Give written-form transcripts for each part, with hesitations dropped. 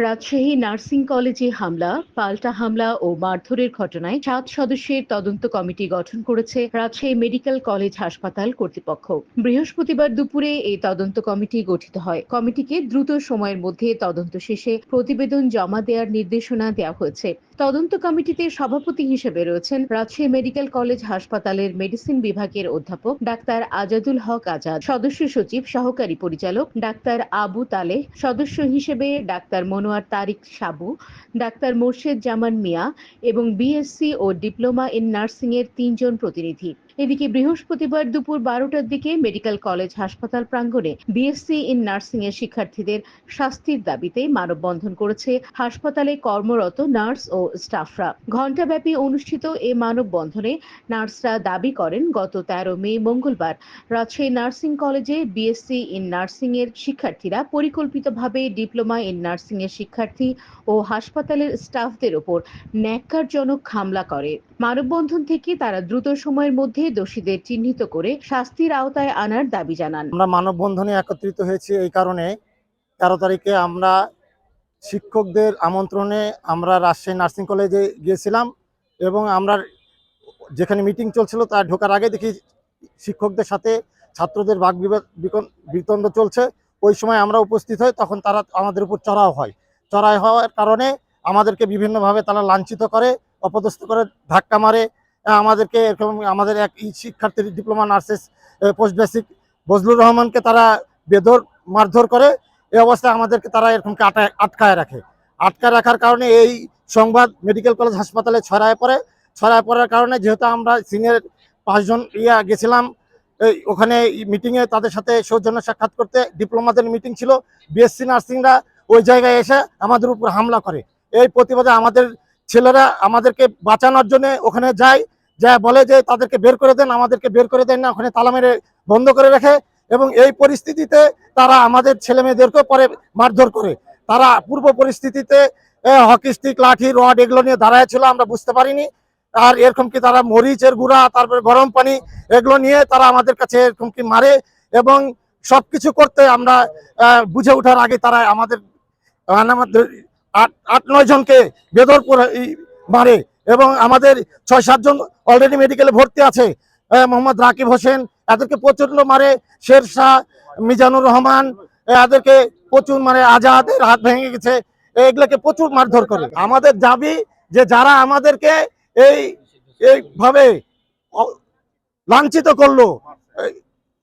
Rajshahi nursing কলেজে হামলা, পাল্টা হামলা ও মারধরের ঘটনায় 7 সদস্যের তদন্ত কমিটি গঠন করেছে রাজশাহী মেডিকেল কলেজ হাসপাতাল কর্তৃপক্ষ। বৃহস্পতিবার দুপুরে এই তদন্ত কমিটি গঠিত হয়। কমিটিকে দ্রুত সময়ের মধ্যে তদন্ত শেষে প্রতিবেদন জমা দেওয়ার নির্দেশনা দেওয়া হয়েছে। তদন্ত কমিটিতে সভাপতি হিসেবে রয়েছেন রাজশাহী মেডিকেল কলেজ হাসপাতালের মেডিসিন বিভাগের অধ্যাপক ডাক্তার আজাদুল হক আজাদ, সদস্য সচিব সহকারী পরিচালক ডাক্তার আবু তালেহ, সদস্য হিসেবে ডাক্তার মনোয়ার তারিক সাবু, ডাক্তার মোর্শেদ জামান মিয়া এবং বিএসসি ও ডিপ্লোমা ইন নার্সিং এর 3 জন প্রতিনিধি। এদিকে বৃহস্পতিবার দুপুর 12টার দিকে মেডিকেল কলেজ হাসপাতাল প্রাঙ্গণে বিএসসি ইন নার্সিং এর শিক্ষার্থীদের শাস্তির দাবিতে মানববন্ধন করেছে হাসপাতালে কর্মরত নার্স ও স্টাফরা। ঘণ্টাব্যাপী অনুষ্ঠিত এ মানববন্ধনে নার্সরা দাবি করেন, গত 13 মে মঙ্গলবার রাজশাহী নার্সিং কলেজে বিএসসি ইন নার্সিং এর শিক্ষার্থীরা পরিকল্পিতভাবে ডিপ্লোমা ইন নার্সিং এর শিক্ষার্থী ও হাসপাতালের স্টাফদের উপর ন্যাক্কারজনক হামলা করে। মানববন্ধন থেকে তারা দ্রুত সময়ের মধ্যে দোষীদের চিহ্নিত করে শাস্তির আওতায় আনার দাবি জানান। আমরা মানববন্ধনে একত্রিত হয়েছি এই কারণে, 13 তারিখে আমরা শিক্ষকদের আমন্ত্রণে আমরা রাজশাহী নার্সিং কলেজে গিয়েছিলাম এবং আমরা যেখানে মিটিং চলছিল তার ঢোকার আগে দেখি শিক্ষকদের সাথে ছাত্রদের বাক বিতণ্ড চলছে। ওই সময় আমরা উপস্থিত হই, তখন তারা আমাদের উপর চড়াও হওয়ার কারণে আমাদেরকে বিভিন্নভাবে তারা লাঞ্ছিত করে, অপদস্থ করে, ধাক্কা মারে। আমাদেরকে এরকম আমাদের এক শিক্ষার্থী diploma nurses post basic Bazlur রহমানকে তারা মারধর করে। এই অবস্থায় আমাদেরকে তারা এরকমকে আটকায় রাখার কারণে এই সংবাদ মেডিকেল কলেজ হাসপাতালে ছড়ায় পড়ার কারণে, যেহেতু আমরা সিনিয়র 5 জন গেছিলাম ওখানে মিটিংয়ে তাদের সাথে সৌজন্য সাক্ষাৎ করতে। ডিপ্লোমাদের মিটিং ছিল, বিএসসি নার্সিংরা ওই জায়গায় এসে আমাদের উপর হামলা করে। এই প্রতিবাদে আমাদের ছেলেরা আমাদেরকে বাঁচানোর জন্য ওখানে যা বলে যে তাদেরকে বের করে দেন, আমাদেরকে বের করে দেন না, ওখানে তালা মেরে বন্ধ করে রাখে এবং এই পরিস্থিতিতে তারা আমাদের ছেলে মেয়েদেরকেও পরে মারধর করে। তারা পূর্ব পরিস্থিতিতে হকি স্টিক, লাঠি, রড এগুলো নিয়ে দাঁড়ায় ছিল, আমরা বুঝতে পারিনি। আর এরকম কি তারা মরিচের গুঁড়া, তারপরে গরম পানি এগুলো নিয়ে তারা আমাদের কাছে এরকম কি মারে এবং সবকিছু করতে আমরা বুঝে ওঠার আগে তারা আমাদের 8-9 জনকে বেদরপুর মারে এবং আমাদের 6-7 জন অলরেডি মেডিকেলে ভর্তি আছে। মোহাম্মদ রাকিব হোসেন এদেরকে প্রচন্ড মারে, শের শাহ, মিজানুর রহমান এদেরকে প্রচুর মারে, আজাদের হাত ভেঙে গেছে, এগুলোকে প্রচুর মারধর করে। আমাদের দাবি যে যারা আমাদেরকে এইভাবে লাঞ্ছিত করলো,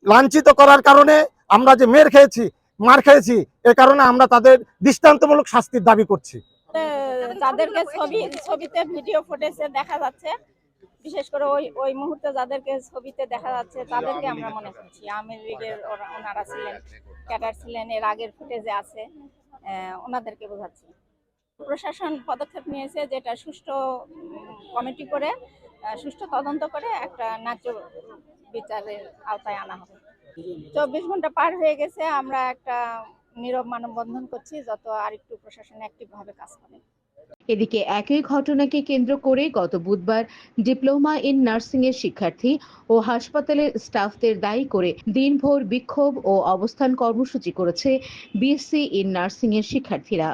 লাঞ্ছিত করার কারণে আমরা যে মার খেয়েছি এ কারণে আমরা তাদের দৃষ্টান্তমূলক শাস্তির দাবি করছি। যাদেরকে ছবিতে ভিডিও ফুটেজে দেখা যাচ্ছে, বিশেষ করে ওই মুহূর্তে যাদেরকে ছবিতে দেখা যাচ্ছে তাদেরকে আমরা মনে করছি আওয়ামী লীগের ওনারা ছিলেন, ক্যাডার ছিলেন, এর আগের ফুটেজে আছে, ওনাদেরকে বোঝাচ্ছি। প্রশাসন পদক্ষেপ নিয়েছে যেটা সুষ্ঠু কমিটি করে সুষ্ঠু তদন্ত করে একটা ন্যায্য বিচারের আওতায় আনা হবে। 24 ঘন্টা পার হয়ে গেছে, আমরা একটা নীরব মানববন্ধন করছি যত আরেকটু প্রশাসন অ্যাক্টিভ ভাবে কাজ করে। এদিকে একই ঘটনাকে কেন্দ্র করে গত বুধবার ডিপ্লোমা ইন নার্সিং এর শিক্ষার্থী ও হাসপাতালের স্টাফদের দায়ী করে দিনভর বিক্ষোভ ও অবস্থান কর্মসূচি করেছে বিএসসি ইন নার্সিং এর শিক্ষার্থীরা।